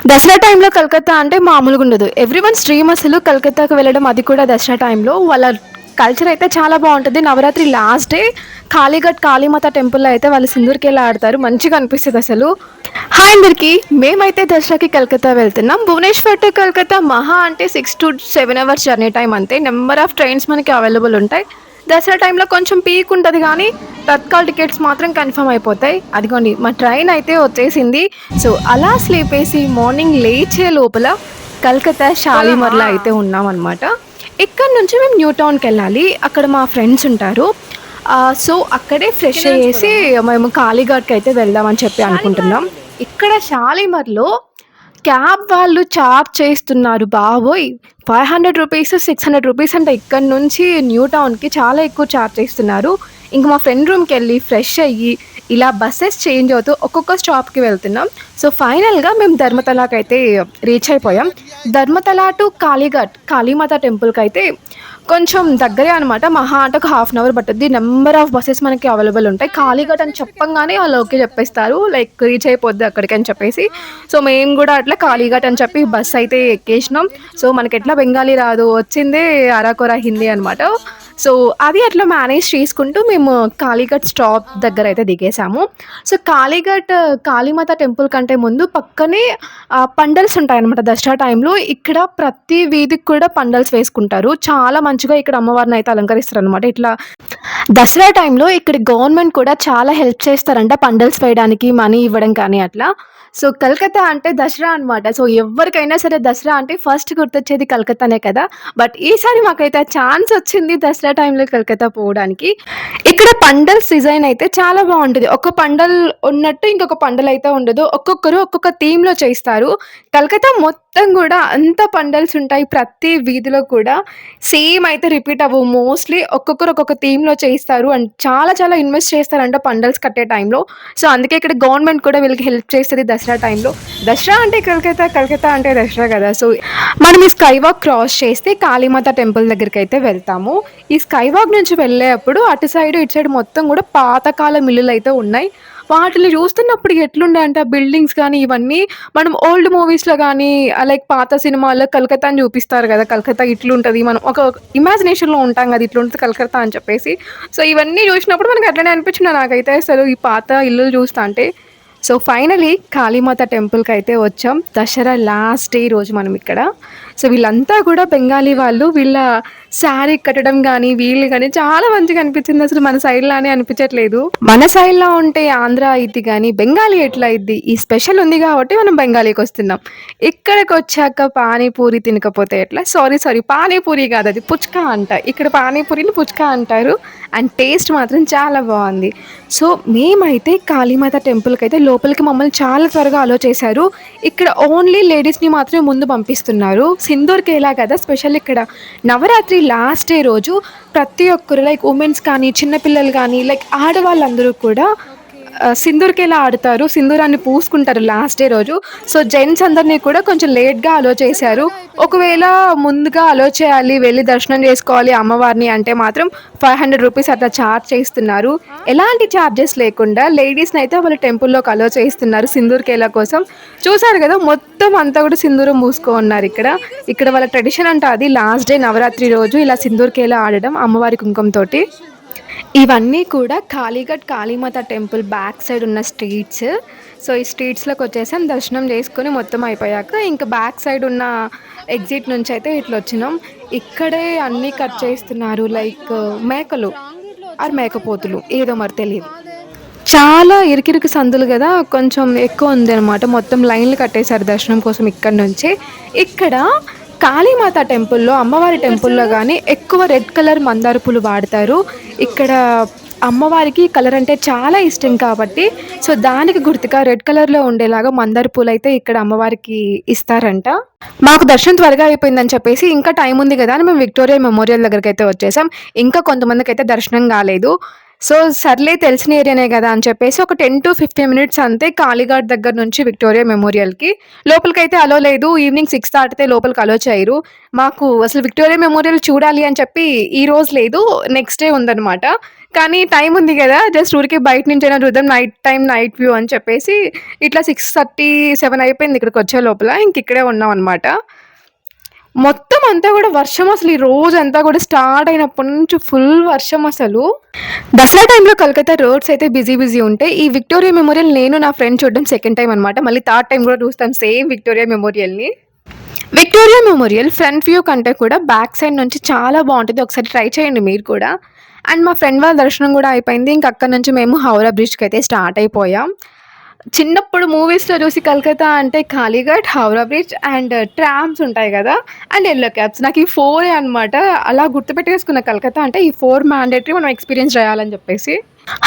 దసరా టైంలో కలకత్తా అంటే మామూలుగా ఉండదు. ఎవ్రీవన్స్ డ్రీమ్ అసలు కలకత్తాకి వెళ్ళడం, అది కూడా దసరా టైంలో. వాళ్ళ కల్చర్ అయితే చాలా బావుంటది. నవరాత్రి లాస్ట్ డే కాళీఘాట్ కాళీమాత టెంపుల్‌లో అయితే వాళ్ళు సింధూర్‌కెళ్ళి ఆడతారు. మంచిగా అనిపిస్తదసలు. హాయ్ అందరికీ. మేమైతే దసరాకి కలకత్తా వెళ్తున్నాం. భువనేశ్వర్ టు కలకత్తా మహా అంటే 6-7 అవర్స్ జర్నీ టైమ్ అంతే. నంబర్ ఆఫ్ ట్రైన్స్ మనకి అవైలబుల్ ఉంటాయి. దసరా టైంలో కొంచెం పీక్ ఉంటది గానీ, తత్కాల్ టికెట్స్ మాత్రం కన్ఫర్మ్ అయిపోతాయి. అదిగోండి మా ట్రైన్ అయితే వచ్చేసింది. సో, అలా స్లీపేసి మార్నింగ్ లేచే లోపల కలకత్తా షాలిమర్‌లో అయితే ఉన్నామనమాట. ఇక్కడి నుంచి మేము న్యూ టౌన్‌కెళ్ళాలి. అక్కడ మా ఫ్రెండ్స్ ఉంటారు. సో, అక్కడే ఫ్రెష్ అయ్యేసి మేము కాళీఘాట్‌కయితే వెళ్దామని చెప్పి అనుకుంటున్నాం. ఇక్కడ షాలిమర్‌లో క్యాబ్ వాళ్ళు చార్జ్ చేస్తున్నారు బాబోయ్! రూ. 500, రూ. 600 అంట. ఇక్కడి నుంచి న్యూ టౌన్‌కి చాలా ఎక్కువ చార్జ్ చేస్తున్నారు. ఇంక మా ఫ్రెండ్ రూమ్‌కెళ్ళి ఫ్రెష్ అయ్యి, ఇలా బసెస్ చేంజ్ అవుతూ ఒక్కొక్క స్టాప్‌కి వెళ్తున్నాం. సో, ఫైనల్‌గా మేము ధర్మతలాకైతే రీచ్ అయిపోయాం. ధర్మతల టు కాళీఘాట్, కాళీమాత టెంపుల్‌కైతే కొంచెం దగ్గరే అనమాట. మహా అంటే ఒక హాఫ్ అన్ అవర్ పట్టుద్ది. నంబర్ ఆఫ్ బసెస్ మనకి అవైలబుల్ ఉంటాయి. కాళీఘాట్ అని చెప్పంగానే వాళ్ళు ఓకే చెప్పేస్తారు. లైక్ రీచ్ అయిపోద్ది అక్కడికి అని చెప్పేసి. సో, మేము గూడా అట్లా కాళీఘాట్ అని చెప్పి బస్ అయితే ఎక్కేసినాం. సో, మనకెట్లా బెంగాలీ రాదు. వచ్చిందే అరాకొరా హిందీ అనమాట. సో, అది అట్లా మేనేజ్ చేసుకుంటూ మేము కాళీఘాట్ స్టాప్ దగ్గరైతే దిగేసాము. సో, కాళీఘాట్ కాళీమాత టెంపుల్ కంటే ముందు పక్కనే పండల్స్ ఉంటాయన్నమాట దసరా టైంలో. ఇక్కడ ప్రతి వీధికి కూడా పండల్స్ వేసుకుంటారు. చాలా మంచిగా ఇక్కడ అమ్మవారినయితే అలంకరిస్తారనమాట. ఇట్లా దసరా టైంలో ఇక్కడ గవర్నమెంట్ కూడా చాలా హెల్ప్ చేస్తారంట పండల్స్ వేయడానికి, మనీ ఇవ్వడం కానీ అట్లా. సో, కలకత్తా అంటే దసరా అనమాట. సో, ఎవ్వరికైనా సరే దసరా అంటే ఫస్ట్ గుర్తొచ్చేది కలకత్తానే కదా! బట్ ఈసారి మాకైతే ఛాన్స్ వచ్చింది దసరా టైంలో కలకత్తా పోవడానికి. ఇక్కడ పండల్స్ డిజైన్ అయితే చాలా బావుంటది. ఒక పండల్ ఉన్నట్టు ఇంకొక పండల్ అయితే ఉండదు. ఒక్కొక్కరు ఒక్కొక్క థీమ్‌లో చేస్తారు. కలకత్తా మొత్తం గూడా అంతా పండల్స్ ఉంటాయి. ప్రతి వీధిలో కూడా సేమ్ అయితే రిపీట్ అవ్వవు. మోస్ట్‌లీ ఒక్కొక్కరు ఒక్కొక్క థీమ్‌లో చేయిస్తారు. అండ్ చాలా చాలా ఇన్వెస్ట్ చేస్తారంట పండల్స్ కట్టే టైంలో. సో, అందుకే ఇక్కడ గవర్నమెంట్ కూడా వీళ్ళకి హెల్ప్ చేస్తది దసరా టైంలో. దసరా అంటే కలకత్తా, కలకత్తా అంటే దసరా గదా! సో, మనం ఈ స్కై వాక్ క్రాస్ చేస్తే కాళీమాత టెంపుల్ దగ్గరికైతే వెళ్తాము. ఈ స్కై వాక్ నుంచి వెళ్ళేప్పుడు అటు సైడ్, ఇటు సైడ్ మొత్తం గూడా పాతకాలం ఇల్లులైతే ఉన్నాయి. వాటిని చూస్తున్నప్పుడు ఎట్లుండే అంటే బిల్డింగ్స్ గానీ, ఇవన్నీ మనం ఓల్డ్ మూవీస్‌లో గానీ, లైక్ పాత సినిమాల్లో కలకత్తాని చూపిస్తారు గదా! కలకత్తా ఇట్లుంటది. మనం ఒక ఇమాజినేషన్‌లో ఉంటాం గదా! ఇట్లుంటది కలకత్తా అని చెప్పేసి. సో, ఇవన్నీ చూసినప్పుడు మనకు అట్లనే అనిపించింది నాకైతే అసలు ఈ పాత ఇల్లులు చూస్తాంటే. సో, ఫైనలీ కాళీమాత టెంపుల్‌కైతే వచ్చాం. దసరా లాస్ట్ డే రోజు మనం ఇక్కడ. సో, వీళ్ళంతా కూడా బెంగాలీ వాళ్ళు. వీళ్ళ శారీ కట్టడం గానీ, వీళ్ళు గానీ చాలా మంచిగా అనిపించింది. అసలు మన సైడ్‌లానే అనిపించట్లేదు. మన సైడ్‌లా ఉంటే ఆంధ్ర అయిద్ది గానీ, బెంగాలీ ఎట్లా అయిద్ది? ఈ స్పెషల్ ఉంది గాబట్టి మనం బెంగాలీకొస్తున్నాం. ఇక్కడికొచ్చాక పానీపూరి తినకపోతే ఎట్లా? సారీ పానీపూరి గాదది పుచ్కా అంట. ఇక్కడ పానీపూరిని పుచ్కా అంటారు. అండ్ టేస్ట్ మాత్రం చాలా బావుంది. సో, మేమైతే కాళీమాత టెంపుల్‌కైతే లోపలికి మమ్మల్ని చాలా త్వరగా అలో చేశారు. ఇక్కడ ఓన్లీ లేడీస్‌ని మాత్రమే ముందు పంపిస్తున్నారు. సింధూర్‌కేలా కదా స్పెషల్ ఇక్కడ. నవరాత్రి లాస్ట్ డే రోజు ప్రతి ఒక్కరు లైక్ వుమెన్స్ కానీ, చిన్న పిల్లలు గానీ, లైక్ ఆడవాళ్ళందరూ కూడా సింధూర్‌కేలా ఆడుతారు. సింధూరాన్ని పూసుకుంటారు లాస్ట్ డే రోజు. సో, జెంట్స్ అందరిని కూడా కొంచెం లేట్‌గా అలో చేశారు. ఒకవేళ ముందుగా అలో చేయాలి, వెళ్లి దర్శనం చేసుకోవాలి అమ్మవారిని అంటే మాత్రం రూ. 500 అట్లా చార్జ్ చేస్తున్నారు. ఎలాంటి చార్జెస్ లేకుండా లేడీస్‌నైతే వాళ్ళ టెంపుల్‌లోకి అలో చేస్తున్నారు సింధూర్‌కేలా కోసం. చూసారు గదా! మొత్తం అంతా కూడా సింధూరం పూసుకో ఉన్నారిక్కడ. ఇక్కడ వాళ్ళ ట్రెడిషన్ అంట అది. లాస్ట్ డే నవరాత్రి రోజు ఇలా సింధూర్‌కేలా ఆడడం అమ్మవారి కుంకుమతోటి. ఇవన్నీ కూడా Kalighat Kalimata temple back side ఉన్న స్ట్రీట్స్. సో, ఈ స్ట్రీట్స్‌లోకొచ్చేసాం. దర్శనం చేసుకొని మొత్తం అయిపోయాక ఇంక బ్యాక్ సైడ్ ఉన్న ఎగ్జిట్ నుంచయితే ఇట్లొచ్చినాం. ఇక్కడే అన్నీ కట్ చేస్తున్నారు. లైక్ మేకలు ఆర్ మేకపోతులు ఏదో మరి తెలీదు. చాలా ఇరుకిరుకు సందులు గదా! కొంచెం ఎక్కువ ఉందనమాట. మొత్తం లైన్‌లు కట్టేశారు దర్శనం కోసం ఇక్కడి నుంచే. ఇక్కడ కాళీమాత టెంపుల్‌లో, అమ్మవారి టెంపుల్‌లో గానీ ఎక్కువ రెడ్ కలర్ మందార పూలు వాడతారు. ఇక్కడ అమ్మవారికి కలర్ అంటే చాలా ఇష్టం కాబట్టి, సో, దానికి గుర్తుగా రెడ్ కలర్‌లో ఉండేలాగా మందార పూలైతే ఇక్కడ అమ్మవారికి ఇస్తారంట. మాకు దర్శనం త్వరగా అయిపోయిందని చెప్పేసి ఇంకా టైం ఉంది గదా! అని మేము విక్టోరియా మెమోరియల్ దగ్గరకైతే వచ్చేసాం. ఇంకా కొంతమందికైతే దర్శనం గాలేదు. సో, సర్లే తెలిసిన ఏరియానే గదా! అని చెప్పేసి ఒక 10-15 మినిట్స్ అంతే కాళీఘాట్ దగ్గర నుంచి విక్టోరియా మెమోరియల్‌కి. లోపలికైతే అలో లేదు. ఈవినింగ్ 6 దాటితే లోపలికి అలో చేయరు. మాకు అసలు విక్టోరియా మెమోరియల్ చూడాలి అని చెప్పి ఈరోజు లేదు. నెక్స్ట్ డే ఉందనమాట. కానీ టైం ఉంది గదా! జస్ట్ ఊరికే బయట నుంచైనా చూద్దాం నైట్ టైమ్ నైట్ వ్యూ అని చెప్పేసి ఇట్లా 6:30, 7 అయిపోయింది ఇక్కడికొచ్చే లోపల. ఇక్కడే ఉన్నామనమాట. మొత్తం అంతా గూడా వర్షం అసలు ఈ రోజంతా గూడా స్టార్ట్ అయినప్పటి నుంచి ఫుల్ వర్షం అసలు. దసరా టైంలో కలకత్తా రోడ్స్ అయితే బిజీ ఉంటాయి. ఈ విక్టోరియా మెమోరియల్ నేను నా ఫ్రెండ్ చూడడం సెకండ్ టైమ్ అనమాట. మళ్ళీ థర్డ్ టైమ్ గూడా చూస్తాం సేమ్ విక్టోరియా మెమోరియల్‌ని. విక్టోరియా మెమోరియల్ ఫ్రంట్ వ్యూ కంటే కూడా బ్యాక్ సైడ్ నుంచి చాలా బావుంటది. ఒకసారి ట్రై చేయండి మీరు కూడా. అండ్ మా ఫ్రెండ్ వాళ్ళ దర్శనం గూడా అయిపోయింది. ఇంక అక్కడి నుంచి మేము హౌరా బ్రిడ్జ్‌కైతే స్టార్ట్ అయిపోయాం. చిన్నప్పుడు మూవీస్‌లో చూసి కలకత్తా అంటే Kalighat, Howrah bridge and trams ఉంటాయి గదా! And yellow cabs. నాకు ఈ 4 అనమాట. అలా గుర్తుపెట్టేసుకున్న కలకత్తా అంటే ఈ 4 మ్యాండేటరీ మనం ఎక్స్‌పీరియన్స్ చేయాలని చెప్పేసి.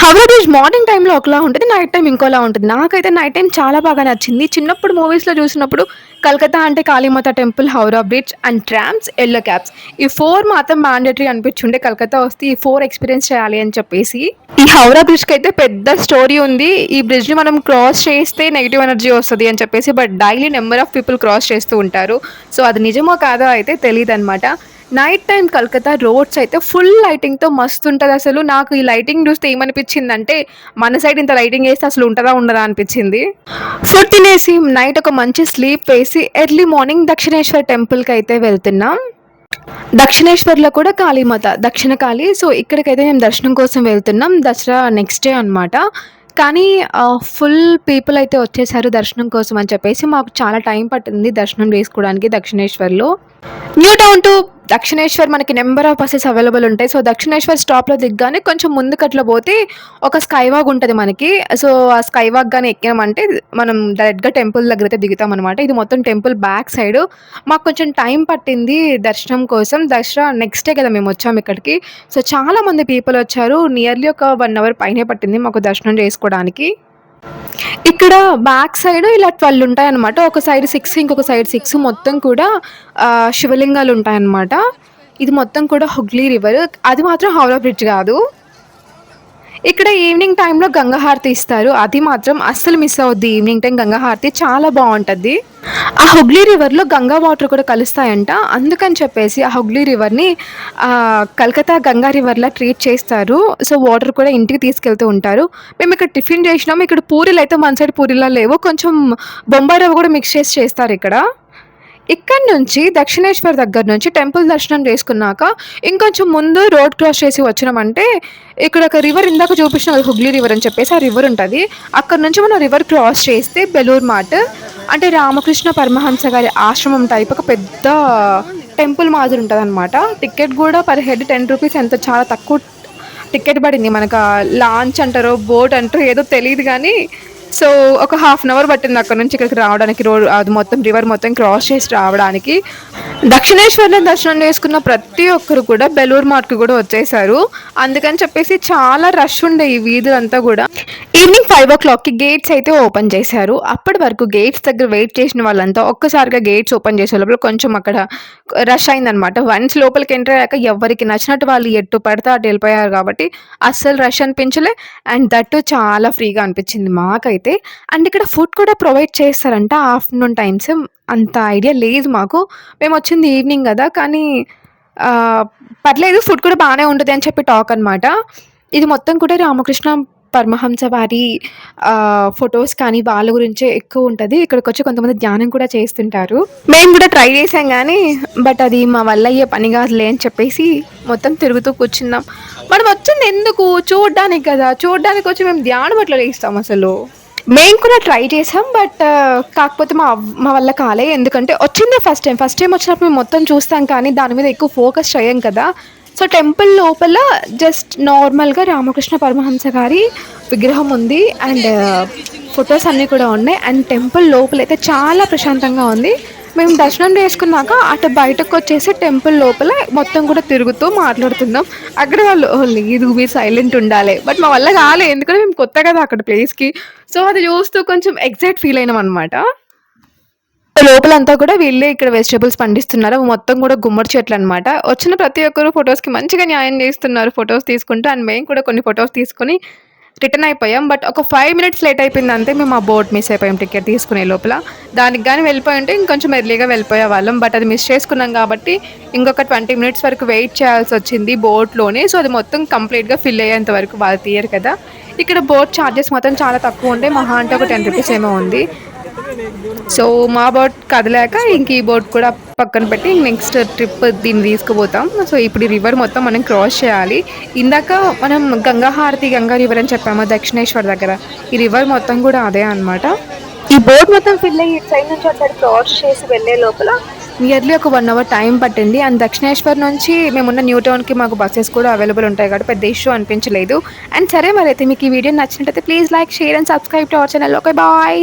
హౌరా బ్రిడ్జ్ మార్నింగ్ టైమ్‌లో ఒకలా ఉంటది. నైట్ టైమ్ ఇంకోలా ఉంటది. నాకైతే నైట్ టైమ్ చాలా బాగా నచ్చింది. చిన్నప్పుడు మూవీస్‌లో చూసినప్పుడు కలకత్తా అంటే Kalimata temple, Howrah bridge and trams, yellow cabs. ఈ 4 మాత్రం మ్యాండేటరీ అనిపించుండే కలకత్తా వస్తే ఈ 4 ఎక్స్‌పీరియన్స్ చేయాలి అని చెప్పేసి. ఈ హౌరా బ్రిడ్జ్‌కైతే పెద్ద స్టోరీ ఉంది. ఈ బ్రిడ్జ్‌ని మనం క్రాస్ చేస్తే నెగెటివ్ ఎనర్జీ వస్తది అని చెప్పేసి but daily number of people cross చేస్తూ ఉంటారు. సో అది నిజమో కాదో అయితే తెలీదనమాట. నైట్ టైమ్ కలకత్తా రోడ్స్ అయితే ఫుల్ లైటింగ్‌తో మస్తుంటదసలు. నాకు ఈ లైటింగ్ చూస్తే ఏమనిపించిందంటే, మన సైడ్ ఇంత లైటింగ్ ఏస్తే అసలు ఉంటదా? ఉండదా? అనిపించింది. ఫుడ్ తినేసి నైట్ ఒక మంచి స్లీప్ వేసి ఎర్లీ మార్నింగ్ దక్షిణేశ్వర్ టెంపుల్‌కైతే వెళ్తున్నాం. దక్షిణేశ్వర్‌లో కూడా కాళీమాత, దక్షిణ కాళి. సో, ఇక్కడికైతే మేము దర్శనం కోసం వెళ్తున్నాం. దసరా నెక్స్ట్ డే అనమాట. కానీ ఫుల్ పీపుల్ అయితే వచ్చేసారు దర్శనం కోసం అని చెప్పేసి మాకు చాలా టైం పట్టింది దర్శనం చేసుకోవడానికి దక్షిణేశ్వర్‌లో. న్యూ టౌన్ టు దక్షిణేశ్వర్ మనకి నంబర్ ఆఫ్ బసెస్ అవైలబుల్ ఉంటాయి. సో, దక్షిణేశ్వర్ స్టాప్‌లో దిగ్గానే కొంచెం ముందుకట్లా పోతే ఒక స్కై వాక్ ఉంటది మనకి. సో, ఆ స్కై వాక్ గాని ఎక్కామంటే మనం డైరెక్ట్‌గా టెంపుల్ దగ్గరైతే దిగుతామనమాట. ఇది మొత్తం టెంపుల్ బ్యాక్ సైడ్. మాకు కొంచెం టైం పట్టింది దర్శనం కోసం. దసరా నెక్స్ట్ డే కదా మేమొచ్చాము ఇక్కడికి. సో, చాలా మంది పీపుల్ వచ్చారు. నియర్లీ ఒక 1 అవర్ పైనే పట్టింది మాకు దర్శనం చేసుకోవడానికి. ఇక్కడ బ్యాక్ సైడ్ ఇలా 12 ఉంటాయన్నమాట. ఒక సైడ్ 6 ఇంకొక సైడ్ 6 మొత్తం కూడా శివలింగాలు ఉంటాయన్నమాట. ఇది మొత్తం కూడా హుగ్లీ రివర్. అది మాత్రం హౌరా బ్రిడ్జ్ గాదు. ఇక్కడ ఈవినింగ్ టైమ్‌లో గంగా హారతి ఇస్తారు. అది మాత్రం అస్సలు మిస్ అవ్వద్దు. ఈవినింగ్ టైమ్ గంగా హారతి చాలా బావుంటది. ఆ హుగ్లీ రివర్‌లో గంగా వాటర్ కూడా కలుస్తాయంట. అందుకని చెప్పేసి ఆ హుగ్లీ రివర్‌ని కల్కత్తా గంగా రివర్‌లా ట్రీట్ చేస్తారు. సో, వాటర్ కూడా ఇంటికి తీసుకెళ్తూ ఉంటారు. మేము ఇక్కడ టిఫిన్ చేసినాము. ఇక్కడ పూరీలైతే మన సైడ్ పూరీలా లేవు. కొంచెం బొంబాయి రవ్వ కూడా మిక్స్ చేసి చేస్తారిక్కడ. ఇక్కడి నుంచి దక్షిణేశ్వర్ దగ్గర నుంచి టెంపుల్ దర్శనం చేసుకున్నాక ఇంకొంచెం ముందు రోడ్ క్రాస్ చేసి వచ్చినామంటే ఇక్కడ ఒక రివర్ ఇందాక చూపించిన హుగ్లీ రివర్ అని చెప్పేసి ఆ రివర్ ఉంటుంది. అక్కడ నుంచి మనం రివర్ క్రాస్ చేస్తే బెలూర్ మాట్ అంటే రామకృష్ణ పరమహంస గారి ఆశ్రమం టైప్ ఒక పెద్ద టెంపుల్ మాదిరి ఉంటుంది అనమాట. టికెట్ కూడా పర్ హెడ్ 10 రూపీస్ ఎంత చాలా తక్కువ టికెట్ పడింది. మనకు లాంచ్ అంటారో బోట్ అంటారో ఏదో తెలియదు కానీ సో, ఒక హాఫ్ అన్ అవర్ పట్టింది అక్కడి నుంచి ఇక్కడికి రావడానికి. రోడ్ అది మొత్తం రివర్ మొత్తం క్రాస్ చేసి రావడానికి. దక్షిణేశ్వర్‌లో దర్శనం చేసుకున్న ప్రతి ఒక్కరు కూడా బెలూర్ మార్ట్‌కి కూడా వచ్చేసారు. అందుకని చెప్పేసి చాలా రష్ ఉండే ఈ వీధులంతా కూడా. ఈవినింగ్ 5:00కి గేట్స్ అయితే ఓపెన్ చేశారు. అప్పటి వరకు గేట్స్ దగ్గర వెయిట్ చేసిన వాళ్ళంతా ఒక్కసారిగా గేట్స్ ఓపెన్ చేసే లోపల కొంచెం అక్కడ రష్ అయిందనమాట. వన్స్ లోపలికి ఎంటర్ అయ్యాక ఎవరికి నచ్చినట్టు వాళ్ళు ఎటు పడితే అటు వెళ్ళిపోయారు కాబట్టి అస్సలు రష్ అనిపించలే. అండ్ దట్ చాలా ఫ్రీగా అనిపించింది మాకైతే. అండ్ ఇక్కడ ఫుడ్ కూడా ప్రొవైడ్ చేస్తారంట ఆఫ్టర్‌నూన్ టైమ్స్. అంత ఐడియా లేదు మాకు. మేమొచ్చింది ఈవినింగ్ గదా! కానీ పర్లేదు ఫుడ్ కూడా బానే ఉంటది అని చెప్పి టాక్ అనమాట. ఇది మొత్తం కూడా రామకృష్ణ పరమహంస వారి ఫోటోస్ కానీ వాళ్ళ గురించే ఎక్కువుంటది. ఇక్కడికొచ్చి కొంతమంది ధ్యానం కూడా చేస్తుంటారు. మేము కూడా ట్రై చేసాం గానీ, బట్ అది మా వల్ల అయ్యే పని కాదులే అని చెప్పేసి మొత్తం తిరుగుతూ కూర్చున్నాం. మనం వచ్చింది ఎందుకు? చూడ్డానికి కదా! చూడ్డానికొచ్చి మేము ధ్యానం ఎట్లా చేస్తాం అసలు? మేము కూడా ట్రై చేసాం. బట్ కాకపోతే మా వల్ల కాలే. ఎందుకంటే వచ్చిందే ఫస్ట్ టైమ్. ఫస్ట్ టైమ్ వచ్చినప్పుడు మేము మొత్తం చూస్తాం కానీ దాని మీద ఎక్కువ ఫోకస్ చేయం కదా! సో, టెంపుల్ లోపల జస్ట్ నార్మల్‌గా రామకృష్ణ పరమహంస గారి విగ్రహం ఉంది. అండ్ ఫోటోస్ అన్నీ కూడా ఉన్నాయి. అండ్ టెంపుల్ లోపలైతే చాలా ప్రశాంతంగా ఉంది. మేము దర్శనం చేసుకున్నాక అటు బయటకొచ్చేసి టెంపుల్ లోపల మొత్తం కూడా తిరుగుతూ మాట్లాడుతున్నాం. అక్కడ వాళ్ళు లేదు మీరు సైలెంట్ ఉండాలి. బట్ మా వల్ల కాలే. ఎందుకంటే మేము కొత్త కదా అక్కడ ప్లేస్‌కి. సో, అది చూస్తూ కొంచెం ఎక్సైట్ ఫీల్ అయినామనమాట. లోపలంతా కూడా వీళ్ళే ఇక్కడ వెజిటబుల్స్ పండిస్తున్నారు. అవి మొత్తం కూడా గుమ్మడి చెట్లనమాట. వచ్చిన ప్రతి ఒక్కరు ఫోటోస్‌కి మంచిగా న్యాయం చేస్తున్నారు ఫోటోస్ తీసుకుంటూ. అండ్ మేము కూడా కొన్ని ఫోటోస్ తీసుకొని రిటర్న్ అయిపోయాం. బట్ ఒక 5 మినిట్స్ లేట్ అయిపోయింది అంతే. మేము ఆ బోట్ మిస్ అయిపోయాం టికెట్ తీసుకునే లోపల. దానికి గాని వెళ్ళిపోయుంటే ఇంకొంచెం ఎర్లీగా వెళ్ళిపోయేవాళ్ళం. బట్ అది మిస్ చేసుకున్నాం కాబట్టి ఇంకొక 20 మినిట్స్ వరకు వెయిట్ చేయాల్సొచ్చింది బోట్‌లోనే. సో, అది మొత్తం కంప్లీట్‌గా ఫిల్ అయ్యేంత వరకు వాళ్ళు తీయరు కదా! ఇక్కడ బోట్ చార్జెస్ మాత్రం చాలా తక్కువుంటాయి. మహా అంటే ఒక 10 రూపీస్ ఏమో ఉంది. సో, మా బోట్ కదిలాక ఇంక ఈ బోట్ కూడా పక్కన పెట్టి నెక్స్ట్ ట్రిప్ దీన్ని తీసుకుపోతాం. సో, ఇప్పుడు ఈ రివర్ మొత్తం మనం క్రాస్ చేయాలి. ఇందాక మనం గంగా హారతి, గంగా రివర్ అని చెప్పాము దక్షిణేశ్వర్ దగ్గర. ఈ రివర్ మొత్తం కూడా అదే అనమాట. ఈ బోట్ మొత్తం ఫిల్ అయ్యి ఇటు సైడ్ నుంచి అటు సైడ్ క్రాస్ చేసి వెళ్ళే లోపల నియర్లీ ఒక 1 అవర్ టైం పట్టింది. అండ్ దక్షిణేశ్వర్ నుంచి మేమున్న న్యూ టౌన్‌కి మాకు బసెస్ కూడా అవైలబుల్ ఉంటాయి కాబట్టి పెద్ద ఇష్యూ అనిపించలేదు. అండ్ సరే మరైతే మీకు ఈ వీడియో నచ్చినట్టయితే please like, share and subscribe to our channel. Okay. Bye.